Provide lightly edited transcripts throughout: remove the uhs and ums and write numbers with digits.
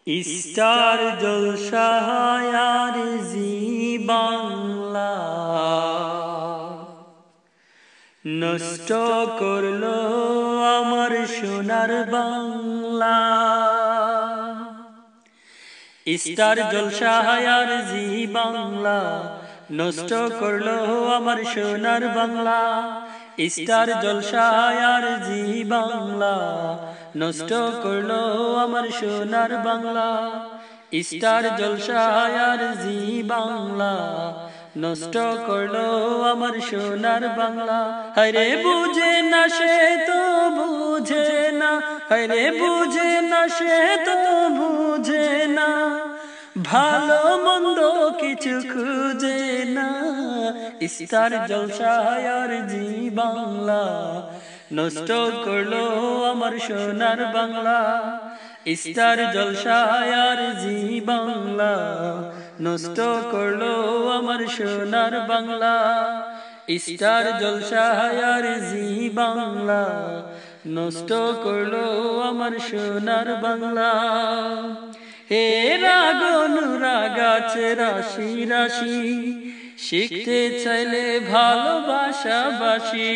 Star জলসার জি বাংলা নষ্ট করলো আমার সোনার বাংলা। স্টার জলসার জি বাংলা নষ্ট করলো আমার সোনার বাংলা। স্টার জলসার জি বাংলা নষ্ট করলো আমার সোনার বাংলা। স্টার জলসার জি বাংলা নষ্ট করলো আমার সোনার বাংলা। হরে বুঝে না সে তো বুঝে না, হরে বুঝে না সে তো বুঝে না, ভালো মন্দ কিছু খুঁজে না। স্টার জলসার জি বাংলা নষ্ট করলো আমার সোনার বাংলা। স্টার জলসার জি বাংলা নষ্ট করলো আমার সোনার বাংলা। স্টার জলসার জি বাংলা নষ্ট করলো আমার সোনার বাংলা। হে রাগন রাগাছে রাশি রাশি, শিখতে চাইলে ভালোবাসা বাসি।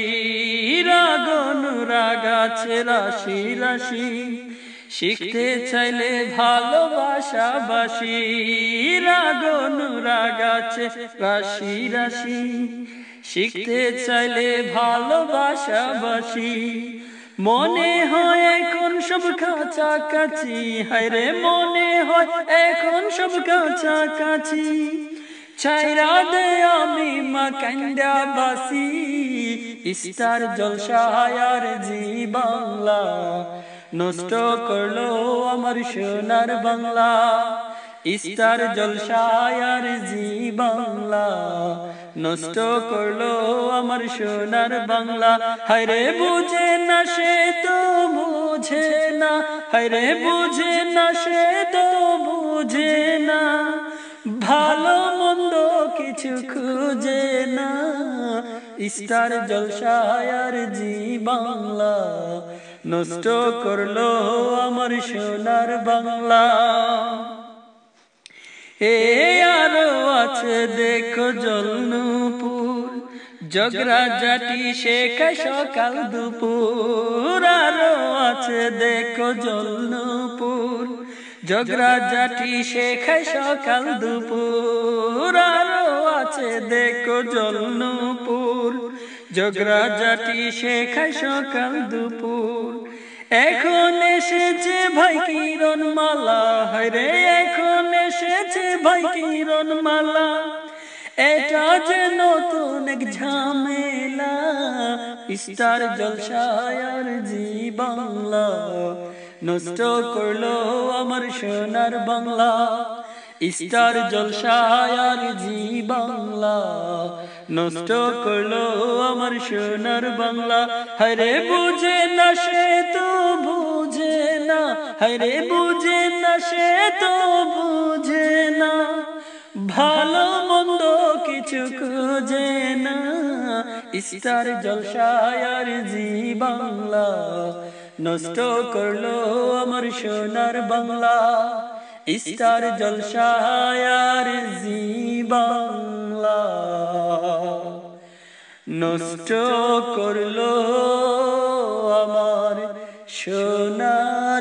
রাগন রাগাছে রাশি রাশি, শিখতে চাইলে ভালোবাসা বাসি। রাগন রাগাছে রাশি রাশি, শিখতে চাইলে ভালোবাসা বাসি। মনে হয় এখন সব কাছাকাছি, হায়রে মনে হয় এখন সব কাছাকাছি। ছাইরা দে আমি মা কান্দা বাসি। স্টার জলসার জি বাংলা নষ্ট করলো আমার সোনার বাংলা। স্টার জলসার জি বাংলা নষ্ট করলো আমার সোনার বাংলা। হায়রে বুঝে না সে তো বুঝে না, হায়রে বুঝে না সে তো বুঝে না, ভালো মন্দ কিছু খুঁজে না। স্টার জলসার জি বাংলা নষ্ট করলো আমার সোনার বাংলা। এ আরো আছে দেখো জলনুপুর, জগরা জাতি শেখায় সকাল দুপুর। আরো আছে দেখো জলনুপুর, জগরা জাতি শেখায় সকাল দুপুর। আরো আছে দেখো জলনুপুর, জগরা জাতি শেখায় সকাল দুপুর। এখন এসেছে ভাই কিরণ মালা, হরে এখন এসেছে ভাই কিরণ মালা। এটা যে নতুন এক ঝামেলা। স্টার জলসার জি বাংলা নষ্ট করলো আমার সোনার বাংলা। স্টার জলসার জি বাংলা নষ্ট করলো আমার সোনার বাংলা। হরে বুঝে না সে তো বুঝে না, হরে বুঝে না সে তো বুঝে না, ভালো মন্দ কিছু খুঁজে না। স্টার জলসার জি বাংলা নষ্ট করলো আমার সোনার বাংলা। স্টার জলসার জি বাংলা নষ্ট করলো আমার সোনার